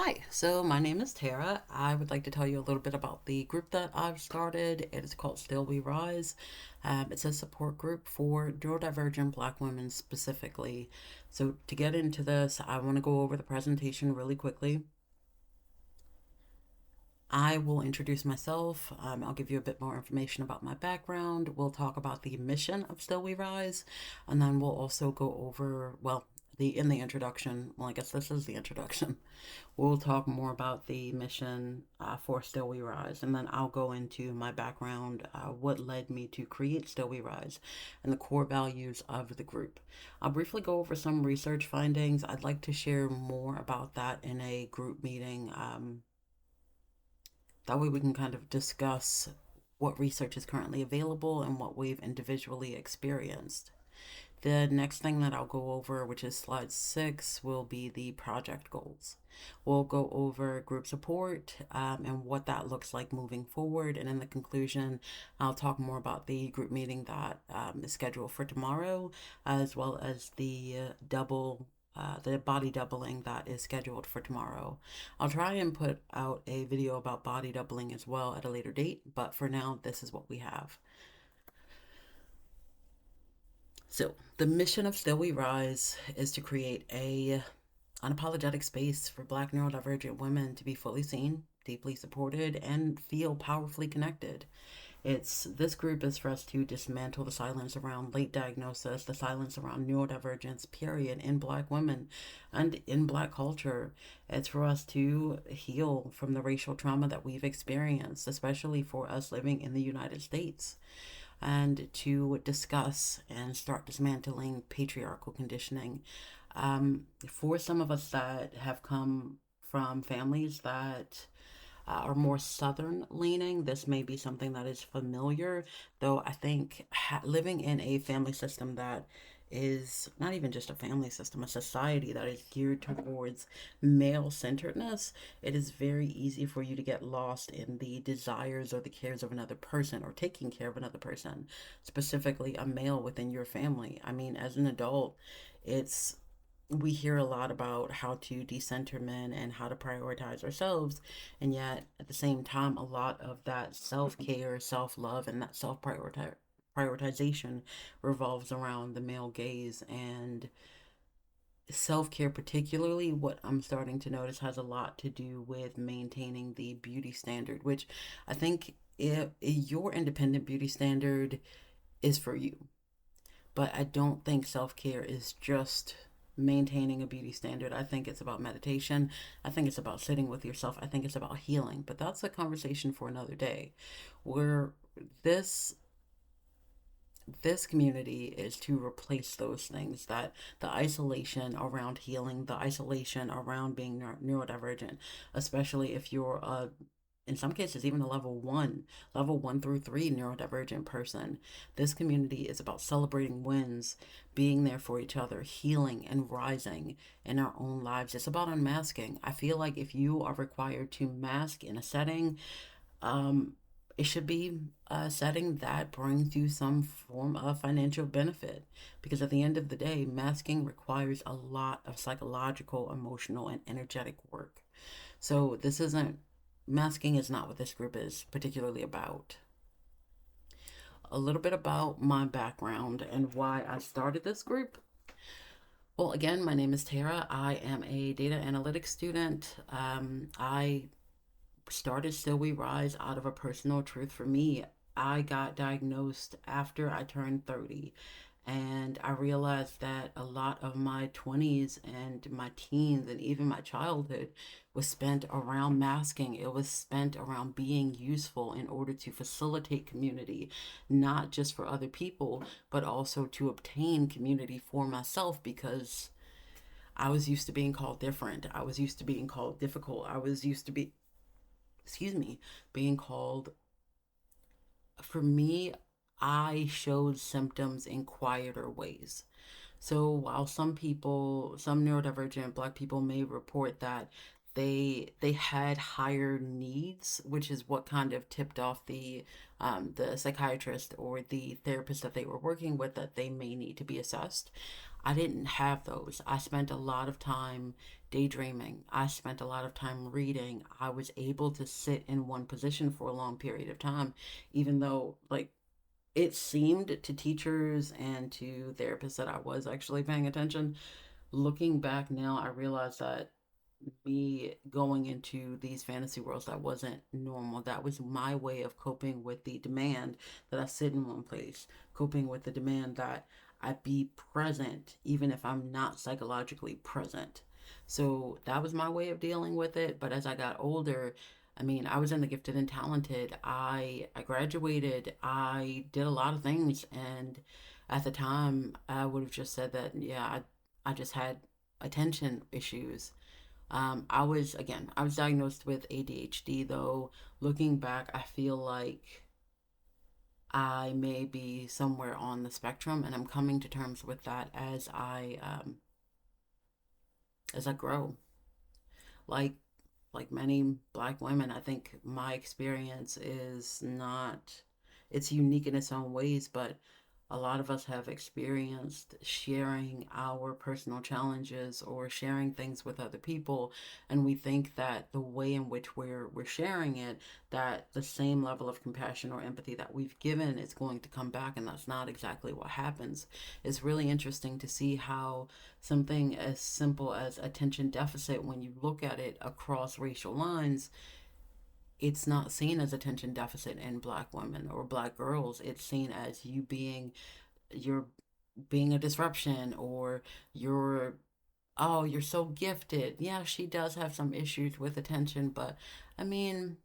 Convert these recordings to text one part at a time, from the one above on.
Hi, so my name is Tara. I would like to tell you a little bit about the group that I've started. It is called Still We Rise. It's a support group for neurodivergent Black women specifically. So, to get into this, I want to go over the presentation really quickly. I will introduce myself. I'll give you a bit more information about my background. We'll talk about the mission of Still We Rise, and then we'll also go over, in the introduction, I guess this is the introduction. We'll talk more about the mission for Still We Rise, and then I'll go into my background, what led me to create Still We Rise, and the core values of the group. I'll briefly go over some research findings. I'd like to share more about that in a group meeting. That way we can kind of discuss what research is currently available and what we've individually experienced. The next thing that I'll go over, which is slide 6, will be the project goals. We'll go over group support and what that looks like moving forward. And in the conclusion, I'll talk more about the group meeting that is scheduled for tomorrow, as well as the body doubling that is scheduled for tomorrow. I'll try and put out a video about body doubling as well at a later date, but for now, this is what we have. So, the mission of Still We Rise is to create a unapologetic space for Black neurodivergent women to be fully seen, deeply supported, and feel powerfully connected. This group is for us to dismantle the silence around late diagnosis, the silence around neurodivergence, period, in Black women and in Black culture. It's for us to heal from the racial trauma that we've experienced, especially for us living in the United States, and to discuss and start dismantling patriarchal conditioning. For some of us that have come from families that are more Southern leaning, this may be something that is familiar, though I think living in a family system that is not even just a family system, a society that is geared towards male centeredness, it is very easy for you to get lost in the desires or the cares of another person or taking care of another person, specifically a male within your family. I mean, as an adult, it's we hear a lot about how to decenter men and how to prioritize ourselves, and yet at the same time a lot of that self-care, self-love, and that self-prioritization revolves around the male gaze. And self-care, particularly, what I'm starting to notice, has a lot to do with maintaining the beauty standard, which I think if your independent beauty standard is for you. But I don't think self-care is just maintaining a beauty standard. I think it's about meditation. I think it's about sitting with yourself. I think it's about healing. But that's a conversation for another day. Where this this community is to replace those things, that the isolation around healing, the isolation around being neurodivergent, especially if you're in some cases even a level 1 through 3 neurodivergent person. This community is about celebrating wins, being there for each other, healing and rising in our own lives. It's about unmasking. I feel like if you are required to mask in a setting, um, it should be a setting that brings you some form of financial benefit, because at the end of the day, masking requires a lot of psychological, emotional, and energetic work. So this isn't masking is not what this group is particularly about. A little bit about my background and why I started this group. Well, again, my name is Tara. I am a data analytics student. I started Still We Rise out of a personal truth for me. I got diagnosed after I turned 30, and I realized that a lot of my 20s and my teens and even my childhood was spent around masking. It was spent around being useful in order to facilitate community, not just for other people, but also to obtain community for myself, because I was used to being called different. I was used to being called difficult. I was used to being called, for me, I showed symptoms in quieter ways. So while some neurodivergent Black people may report that they had higher needs, which is what kind of tipped off the psychiatrist or the therapist that they were working with, that they may need to be assessed. I didn't have those. I spent a lot of time daydreaming. I spent a lot of time reading. I was able to sit in one position for a long period of time, even though, like, it seemed to teachers and to therapists that I was actually paying attention. Looking back now, I realize that me going into these fantasy worlds, that wasn't normal. That was my way of coping with the demand that I sit in one place, coping with the demand that I be present even if I'm not psychologically present. So that was my way of dealing with it. But as I got older, I mean, I was in the gifted and talented. I graduated. I did a lot of things, and at the time, I would have just said that, yeah, I just had attention issues. I was diagnosed with ADHD, though. Looking back, I feel like I may be somewhere on the spectrum, and I'm coming to terms with that as I grow. Like like many black women, I think my experience is not, it's unique in its own ways, but a lot of us have experienced sharing our personal challenges or sharing things with other people, and we think that the way in which we're sharing it, that the same level of compassion or empathy that we've given is going to come back, and that's not exactly what happens. It's really interesting to see how something as simple as attention deficit, when you look at it across racial lines, it's not seen as attention deficit in black women or black girls. It's seen as you're being a disruption, or you're, oh, you're so gifted. Yeah, she does have some issues with attention, but I mean,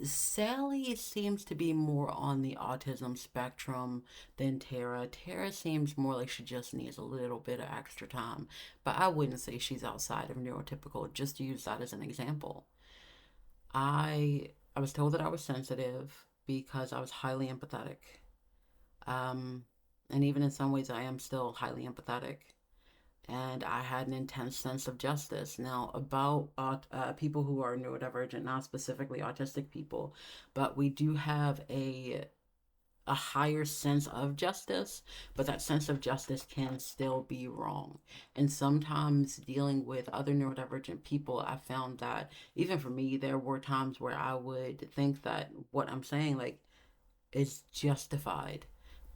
Sally seems to be more on the autism spectrum than Tara. Tara seems more like she just needs a little bit of extra time, but I wouldn't say she's outside of neurotypical, just to use that as an example. I was told that I was sensitive because I was highly empathetic. Um, and even in some ways, I am still highly empathetic. And I had an intense sense of justice. Now, about people who are neurodivergent, not specifically autistic people, but we do have a higher sense of justice, but that sense of justice can still be wrong. And sometimes dealing with other neurodivergent people, I found that even for me, there were times where I would think that what I'm saying, like, is justified.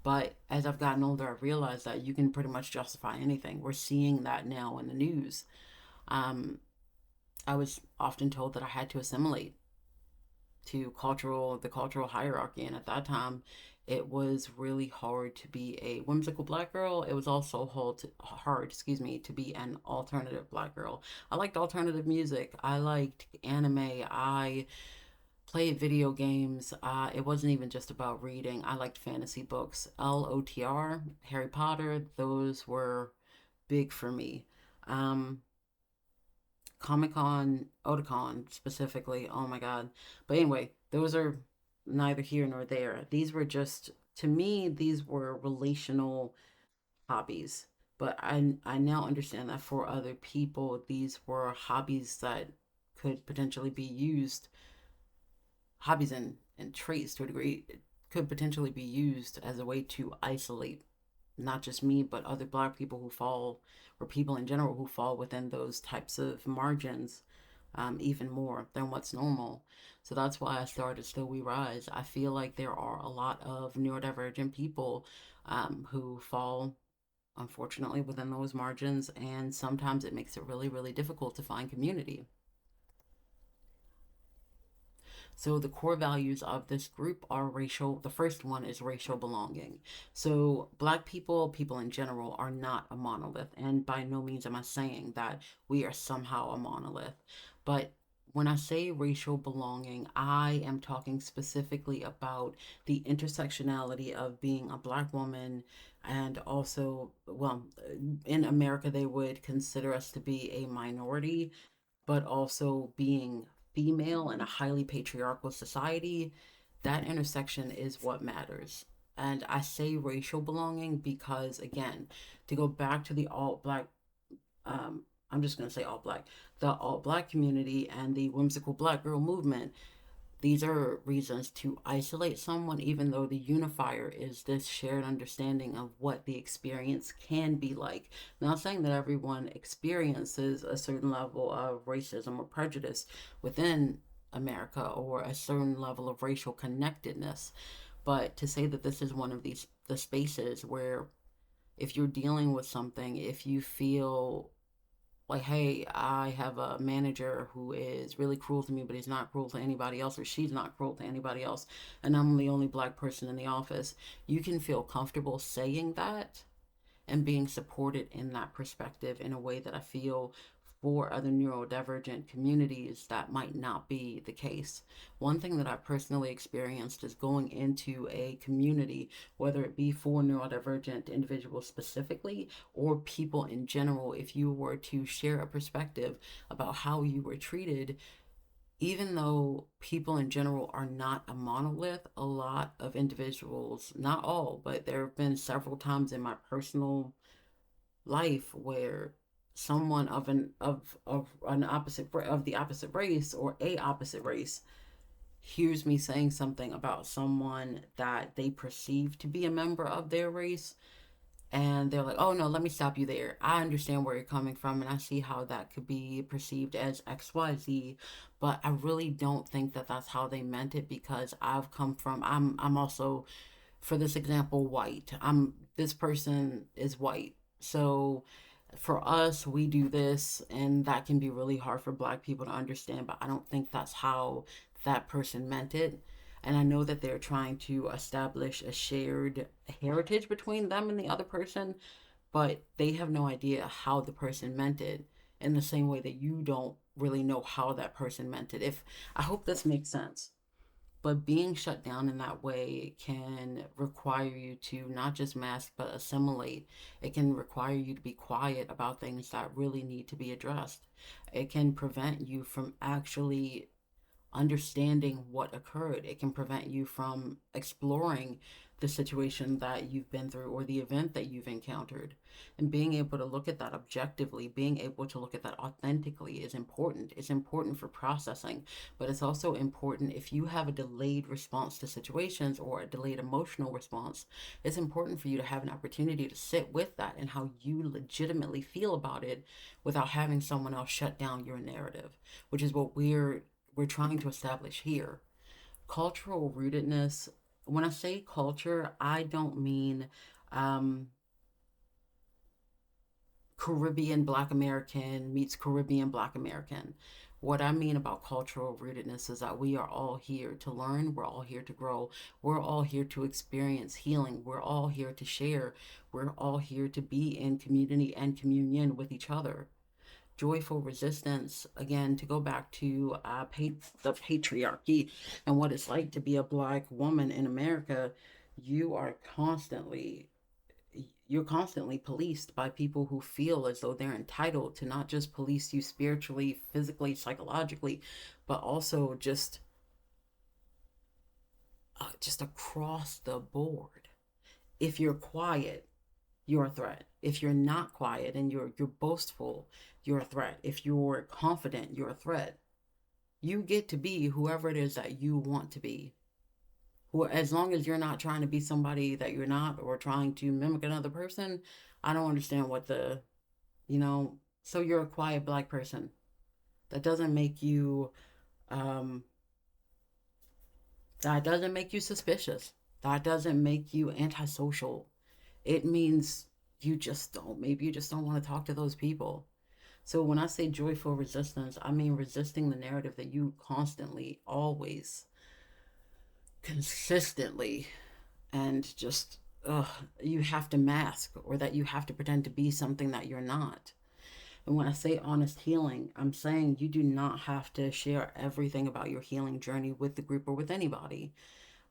But as I've gotten older, I've realized that you can pretty much justify anything. We're seeing that now in the news. Um, I was often told that I had to assimilate to the cultural hierarchy, and at that time, it was really hard to be a whimsical black girl. It was also hard, excuse me, to be an alternative black girl. I liked alternative music. I liked anime. I played video games. It wasn't even just about reading. I liked fantasy books. LOTR, Harry Potter, those were big for me. Um, Comic Con, Otakon specifically, oh my God. But anyway, those are neither here nor there. These were just, to me, these were relational hobbies. But I now understand that for other people, these were hobbies that could potentially be used, hobbies and traits to a degree, could potentially be used as a way to isolate not just me, but other black people who fall, or people in general who fall within those types of margins, even more than what's normal. So that's why I started Still We Rise. I feel like there are a lot of neurodivergent people who fall, unfortunately, within those margins, and sometimes it makes it really, really difficult to find community. So the core values of this group are racial. The first one is racial belonging. So black people, people in general, are not a monolith. And by no means am I saying that we are somehow a monolith. But when I say racial belonging, I am talking specifically about the intersectionality of being a black woman, and also, well, in America, they would consider us to be a minority, but also being female in a highly patriarchal society. That intersection is what matters. And I say racial belonging because, again, to go back to the alt black, I'm just going to say alt black, the alt black community and the whimsical black girl movement, These are reasons to isolate someone, even though the unifier is this shared understanding of what the experience can be like. Not saying that everyone experiences a certain level of racism or prejudice within America or a certain level of racial connectedness, but to say that this is one of these the spaces where if you're dealing with something, if you feel like, hey, I have a manager who is really cruel to me, but he's not cruel to anybody else, or she's not cruel to anybody else, and I'm the only black person in the office, you can feel comfortable saying that and being supported in that perspective in a way that I feel for other neurodivergent communities that might not be the case. One thing that I personally experienced is going into a community, whether it be for neurodivergent individuals specifically or people in general, if you were to share a perspective about how you were treated, even though people in general are not a monolith, a lot of individuals, not all, but there have been several times in my personal life where someone of an opposite of the opposite race or a opposite race hears me saying something about someone that they perceive to be a member of their race, and they're like, oh no, let me stop you there. I understand where you're coming from and I see how that could be perceived as XYZ, but I really don't think that that's how they meant it, because I'm also, for this example, white. This person is white. So for us, we do this, and that can be really hard for black people to understand, but I don't think that's how that person meant it. And I know that they're trying to establish a shared heritage between them and the other person, but they have no idea how the person meant it, in the same way that you don't really know how that person meant it. If I hope this makes sense. But being shut down in that way can require you to not just mask, but assimilate. It can require you to be quiet about things that really need to be addressed. It can prevent you from actually understanding what occurred. It can prevent you from exploring the situation that you've been through or the event that you've encountered. And being able to look at that objectively, being able to look at that authentically is important. It's important for processing, but it's also important if you have a delayed response to situations or a delayed emotional response. It's important for you to have an opportunity to sit with that and how you legitimately feel about it without having someone else shut down your narrative, which is what we're trying to establish here. Cultural rootedness, when I say culture, I don't mean um, Caribbean Black American meets Caribbean Black American. What I mean about cultural rootedness is that we are all here to learn, we're all here to grow, we're all here to experience healing, we're all here to share, we're all here to be in community and communion with each other. Joyful resistance, again, to go back to the patriarchy and what it's like to be a black woman in America, you are constantly you're constantly policed by people who feel as though they're entitled to not just police you spiritually, physically, psychologically, but also just across the board. If you're quiet, you're a threat. If you're not quiet and you're boastful, you're a threat. If you're confident, you're a threat. You get to be whoever it is that you want to be. As long as you're not trying to be somebody that you're not or trying to mimic another person, I don't understand what you know, so you're a quiet black person. That doesn't make you um that doesn't make you suspicious. That doesn't make you antisocial. It means maybe you just don't want to talk to those people. So when I say joyful resistance, I mean resisting the narrative that you constantly, always, consistently, and just you have to mask, or that you have to pretend to be something that you're not. And when I say honest healing, I'm saying you do not have to share everything about your healing journey with the group or with anybody.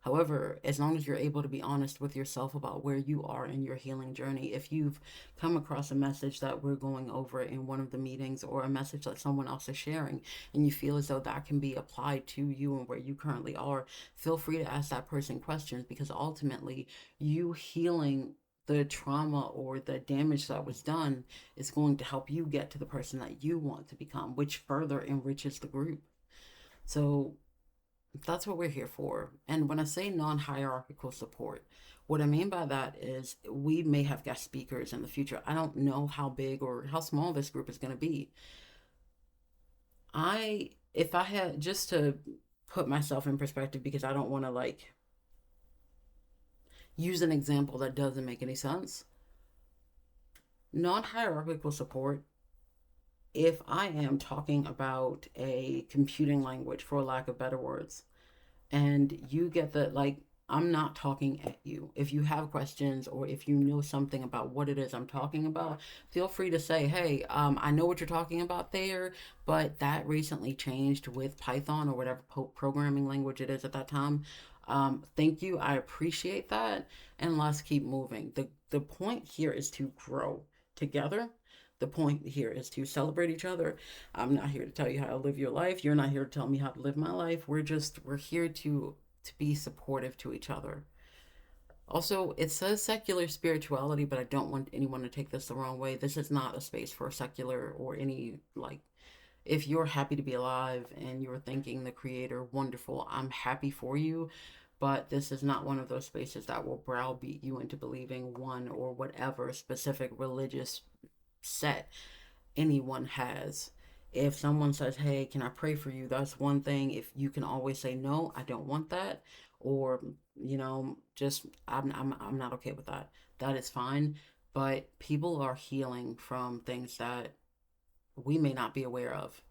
However, as long as you're able to be honest with yourself about where you are in your healing journey, if you've come across a message that we're going over in one of the meetings, or a message that someone else is sharing, and you feel as though that can be applied to you and where you currently are, feel free to ask that person questions, because ultimately, you healing the trauma or the damage that was done is going to help you get to the person that you want to become, which further enriches the group. So That's what we're here for. And when I say non hierarchical support, what I mean by that is we may have guest speakers in the future. I don't know how big or how small this group is going to be. If I had just to put myself in perspective, because I don't want to like use an example that doesn't make any sense. Non hierarchical support, if I am talking about a computing language, for lack of better words, and you get the like, I'm not talking at you. If you have questions or if you know something about what it is I'm talking about, feel free to say, hey, I know what you're talking about there, but that recently changed with Python or whatever programming language it is at that time. Thank you. I appreciate that. And let's keep moving. The point here is to grow together. The point here is to celebrate each other. I'm not here to tell you how to live your life. You're not here to tell me how to live my life. We're here to be supportive to each other. Also, it says secular spirituality, but I don't want anyone to take this the wrong way. This is not a space for secular or any like, if you're happy to be alive and you're thanking the creator, wonderful. I'm happy for you. But this is not one of those spaces that will browbeat you into believing one or whatever specific religious set anyone has. If someone says, hey, can I pray for you? That's one thing. If you can always say, no, I don't want that. Or, just, I'm not okay with that. That is fine. But people are healing from things that we may not be aware of.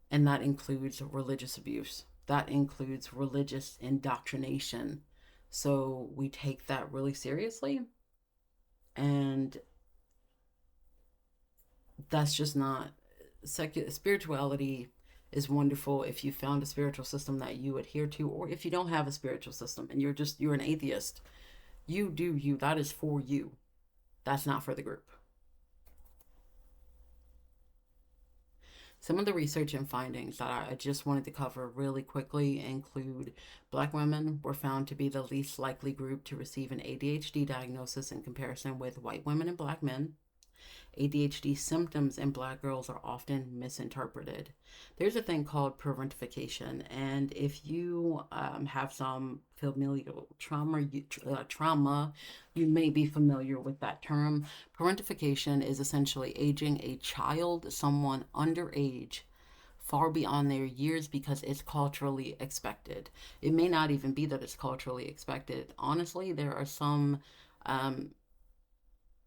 And that includes religious abuse, that includes religious indoctrination. So we take that really seriously. And that's just not secular spirituality is wonderful if you found a spiritual system that you adhere to, or if you don't have a spiritual system and you're an atheist. You do you. That is for you. That's not for the group. Some of the research and findings that I just wanted to cover really quickly include Black women were found to be the least likely group to receive an ADHD diagnosis in comparison with white women and Black men. ADHD symptoms in Black girls are often misinterpreted. There's a thing called parentification, and if you have some familial trauma, you may be familiar with that term. Parentification is essentially aging a child, someone underage, far beyond their years because it's culturally expected. It may not even be that it's culturally expected. Honestly, there are some um,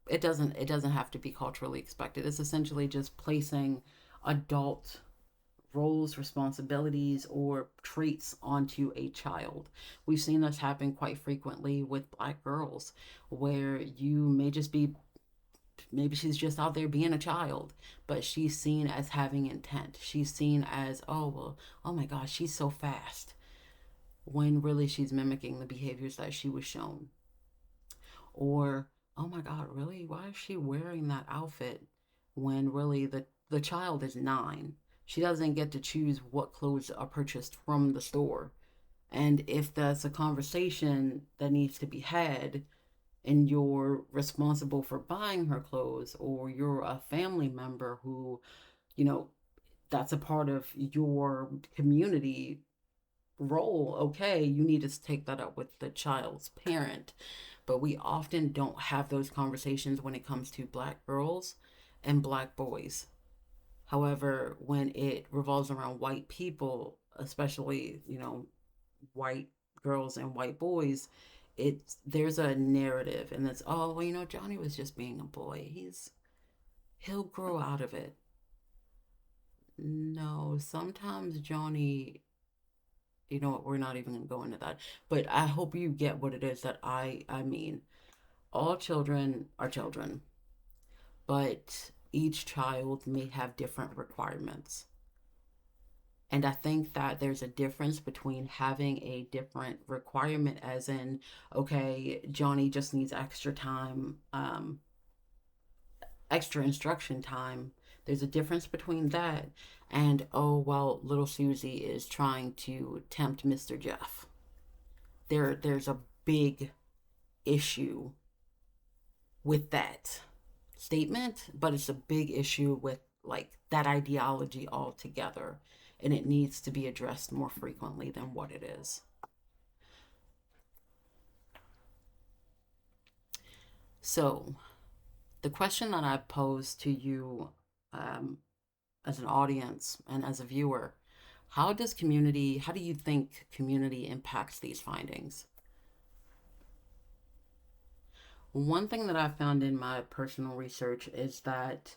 it doesn't have to be culturally expected. It's essentially just placing adult roles, responsibilities, or traits onto a child. We've seen this happen quite frequently with Black girls, where you may just be, maybe she's just out there being a child, but she's seen as having intent. She's seen as, oh, well, oh my gosh, she's so fast, when really she's mimicking the behaviors that she was shown. Or, oh my God, really? Why is she wearing that outfit when really the child is 9? She doesn't get to choose what clothes are purchased from the store. And if that's a conversation that needs to be had, and you're responsible for buying her clothes, or you're a family member who, you know, that's a part of your community role, okay, you need to take that up with the child's parent. But we often don't have those conversations when it comes to Black girls and Black boys. However, when it revolves around white people, especially, white girls and white boys, there's a narrative, and it's, oh, well, Johnny was just being a boy. He'll grow out of it. No, sometimes Johnny, you know what, we're not even going to go into that. But I hope you get what it is that I mean. All children are children, but each child may have different requirements. And I think that there's a difference between having a different requirement, as in, okay, Johnny just needs extra time, extra instruction time. There's a difference between that and, oh, well, little Susie is trying to tempt Mr. Jeff. There's a big issue with that statement, but it's a big issue with like that ideology altogether, and it needs to be addressed more frequently than what it is. So, the question that I pose to you, um, as an audience and as a viewer, how do you think community impacts these findings? One thing that I found in my personal research is that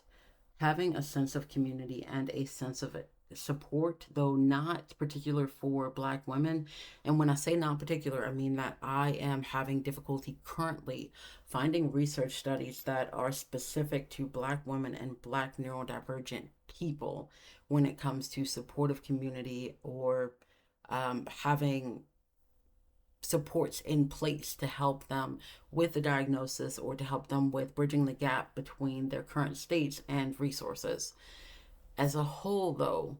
having a sense of community and a sense of support, though not particular for Black women. And when I say not particular, I mean that I am having difficulty currently finding research studies that are specific to Black women and Black neurodivergent people when it comes to supportive community or having supports in place to help them with the diagnosis or to help them with bridging the gap between their current states and resources. As a whole, though,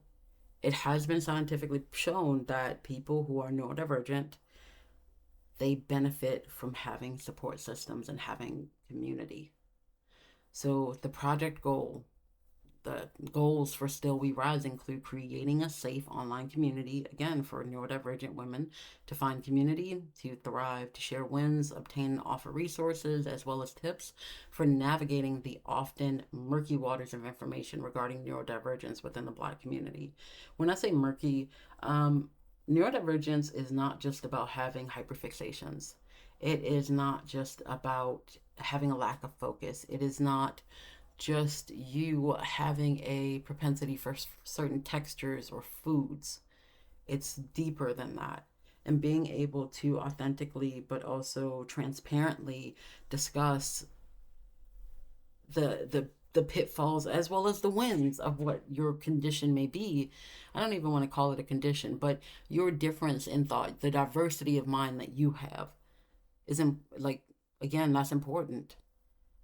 it has been scientifically shown that people who are neurodivergent, they benefit from having support systems and having community. So the project goal, the goals for Still We Rise include creating a safe online community, again, for neurodivergent women to find community, to thrive, to share wins, obtain and offer resources, as well as tips for navigating the often murky waters of information regarding neurodivergence within the Black community. When I say murky, neurodivergence is not just about having hyperfixations. It is not just about having a lack of focus. It is not just you having a propensity for certain textures or foods. It's deeper than that. And being able to authentically but also transparently discuss the pitfalls as well as the wins of what your condition may be. I don't even want to call it a condition, but your difference in thought, the diversity of mind that you have isn't like, again, that's important.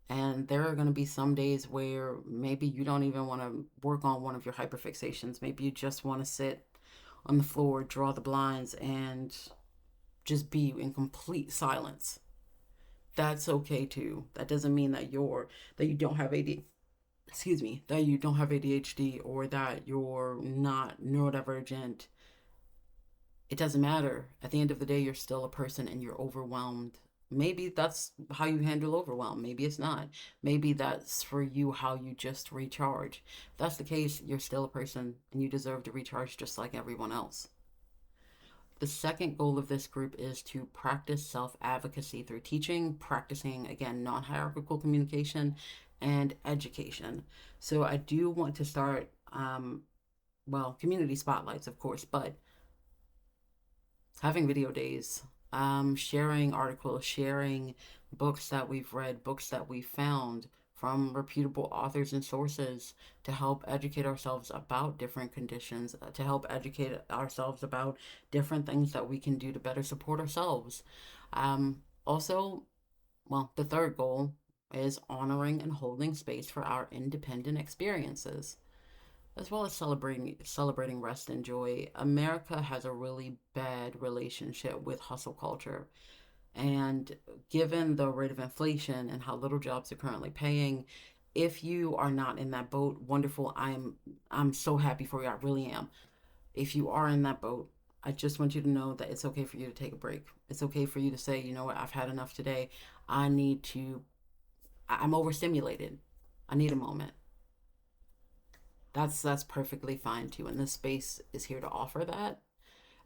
And there are going to be some days where maybe you don't even want to work on one of your hyperfixations. Maybe you just want to sit on the floor, draw the blinds, and just be in complete silence. That's okay too. That doesn't mean that you don't have that you don't have ADHD or that you're not neurodivergent. It doesn't matter. At the end of the day, you're still a person and you're overwhelmed. Maybe that's how you handle overwhelm. Maybe it's not. Maybe that's for you how you just recharge. If that's the case, you're still a person and you deserve to recharge just like everyone else. The second goal of this group is to practice self advocacy through teaching, practicing, again, non hierarchical communication, and education. So I do want to start, community spotlights, of course, but having video days, sharing articles, sharing books that we've read, books that we found from reputable authors and sources to help educate ourselves about different conditions, to help educate ourselves about different things that we can do to better support ourselves. Also, the third goal is honoring and holding space for our independent experiences as well as celebrating rest and joy. America has a really bad relationship with hustle culture. And given the rate of inflation and how little jobs are currently paying, if you are not in that boat, wonderful. I'm so happy for you. I really am. If you are in that boat, I just want you to know that it's okay for you to take a break. It's okay for you to say, you know what, I've had enough today. I need to I'm overstimulated. I need a moment. That's perfectly fine too. And this space is here to offer that,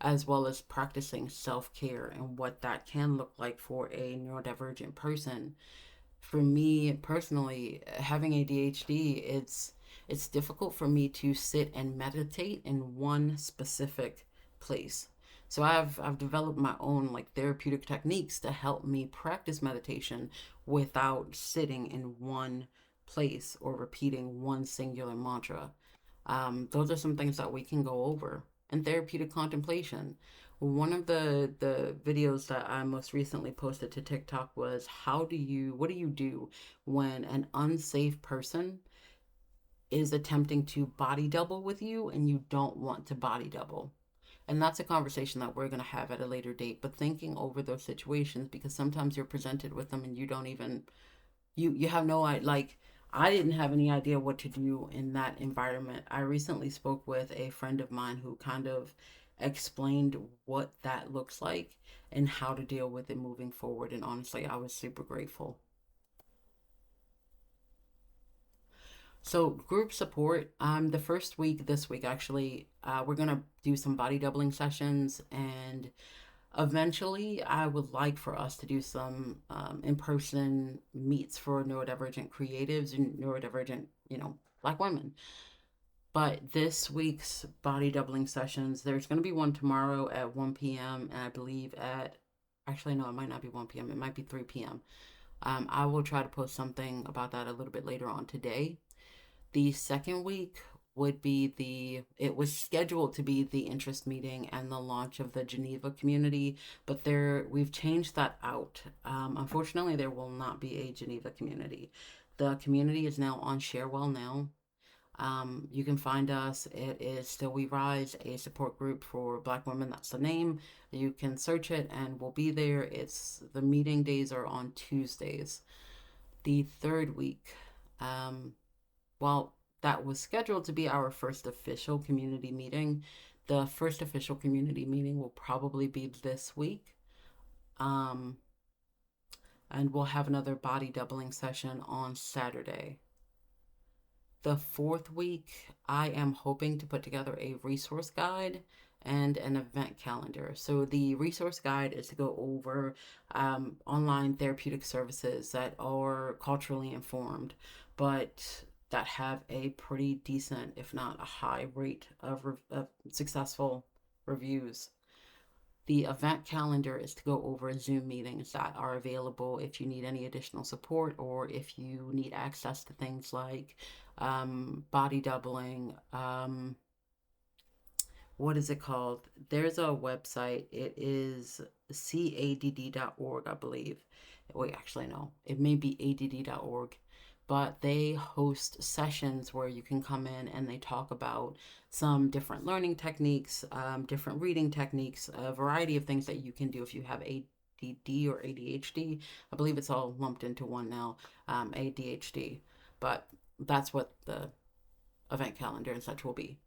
as well as practicing self-care and what that can look like for a neurodivergent person. For me personally, having ADHD, it's difficult for me to sit and meditate in one specific place. So I've developed my own like therapeutic techniques to help me practice meditation without sitting in one place or repeating one singular mantra. Those are some things that we can go over. And therapeutic contemplation. One of the videos that I most recently posted to TikTok was what do you do when an unsafe person is attempting to body double with you and you don't want to body double? And that's a conversation that we're going to have at a later date, but thinking over those situations because sometimes you're presented with them and you don't even you have no like I didn't have any idea what to do in that environment. I recently spoke with a friend of mine who kind of explained what that looks like and how to deal with it moving forward. And honestly, I was super grateful. So, group support, the first week, this week actually, we're going to do some body doubling sessions. And eventually, I would like for us to do some in person meets for neurodivergent creatives and neurodivergent, Black women. But this week's body doubling sessions, there's going to be one tomorrow at 1 p.m. and I believe actually, no, it might not be 1 p.m., it might be 3 p.m. I will try to post something about that a little bit later on today. The second week would be it was scheduled to be the interest meeting and the launch of the Geneva community, but we've changed that out. Unfortunately, there will not be a Geneva community. The community is now on Sharewell now. You can find us. It is Still We Rise, a support group for Black women. That's the name. You can search it and we'll be there. The meeting days are on Tuesdays. The third week, um, well, that was scheduled to be our first official community meeting. The first official community meeting will probably be this week. Um, and we'll have another body doubling session on Saturday. The fourth week, I am hoping to put together a resource guide and an event calendar. So, the resource guide is to go over online therapeutic services that are culturally informed, but that have a pretty decent, if not a high rate of successful reviews. The event calendar is to go over Zoom meetings that are available if you need any additional support or if you need access to things like body doubling. What is it called? There's a website. It is cadd.org, I believe. Wait, actually, no. It may be add.org. But they host sessions where you can come in and they talk about some different learning techniques, different reading techniques, a variety of things that you can do if you have ADD or ADHD. I believe it's all lumped into one now, ADHD. But that's what the event calendar and such will be.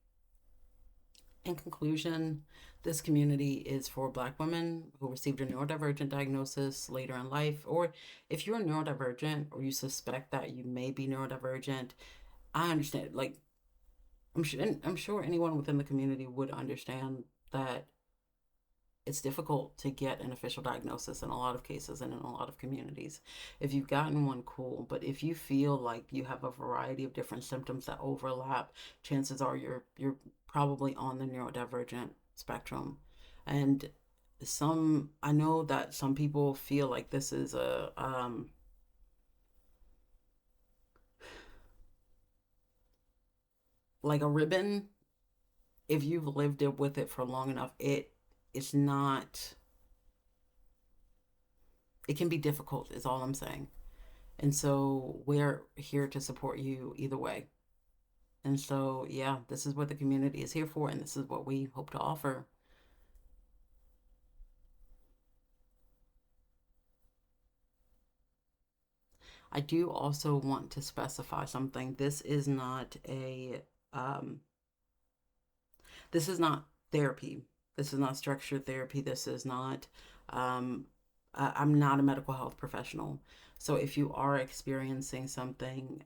In conclusion, this community is for Black women who received a neurodivergent diagnosis later in life, or if you're neurodivergent or you suspect that you may be neurodivergent. I understand. Like, I'm sure anyone within the community would understand that it's difficult to get an official diagnosis in a lot of cases and in a lot of communities. If you've gotten one, cool. But if you feel like you have a variety of different symptoms that overlap, chances are you're probably on the neurodivergent spectrum. And I know that some people feel like this is like a ribbon. If you've lived it with it for long enough, it's not, it can be difficult, is all I'm saying. And so we're here to support you either way. And so, yeah, this is what the community is here for, and this is what we hope to offer. I do also want to specify something. Um, this is not therapy. This is not structured therapy. This is not, I'm not a medical health professional. So if you are experiencing something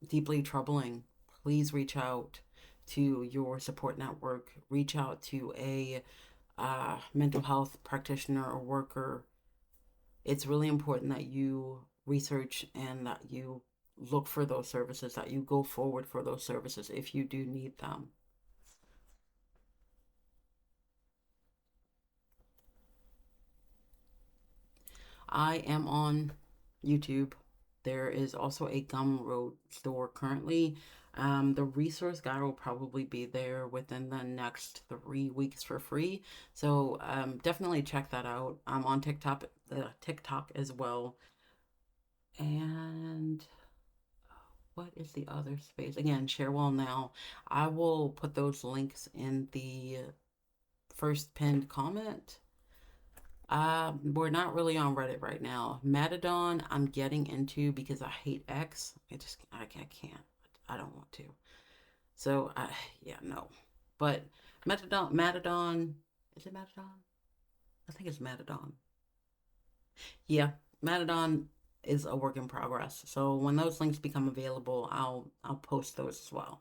deeply troubling, please reach out to your support network. Reach out to a mental health practitioner or worker. It's really important that you research and that you look for those services, that you go forward for those services if you do need them. I am on YouTube. There is also a Gumroad store currently. The resource guide will probably be there within the next 3 weeks for free. So definitely check that out. I'm on TikTok as well. And what is the other space? Again, Sharewell now. I will put those links in the first pinned comment. We're not really on Reddit right now. Matadon, I'm getting into because I hate X. I can't. I don't want to. So, yeah, no. But Matadon, is it Matadon? I think it's Matadon. Yeah, Matadon is a work in progress. So when those links become available, I'll post those as well.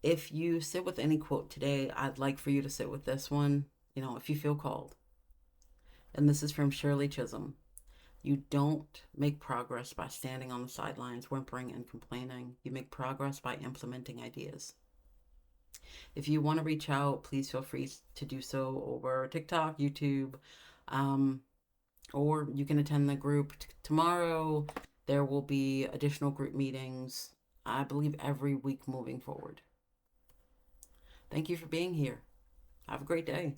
If you sit with any quote today, I'd like for you to sit with this one, if you feel called. And this is from Shirley Chisholm. You don't make progress by standing on the sidelines, whimpering and complaining. You make progress by implementing ideas. If you want to reach out, please feel free to do so over TikTok, YouTube, um, or you can attend the group tomorrow. There will be additional group meetings, I believe, every week moving forward. Thank you for being here. Have a great day.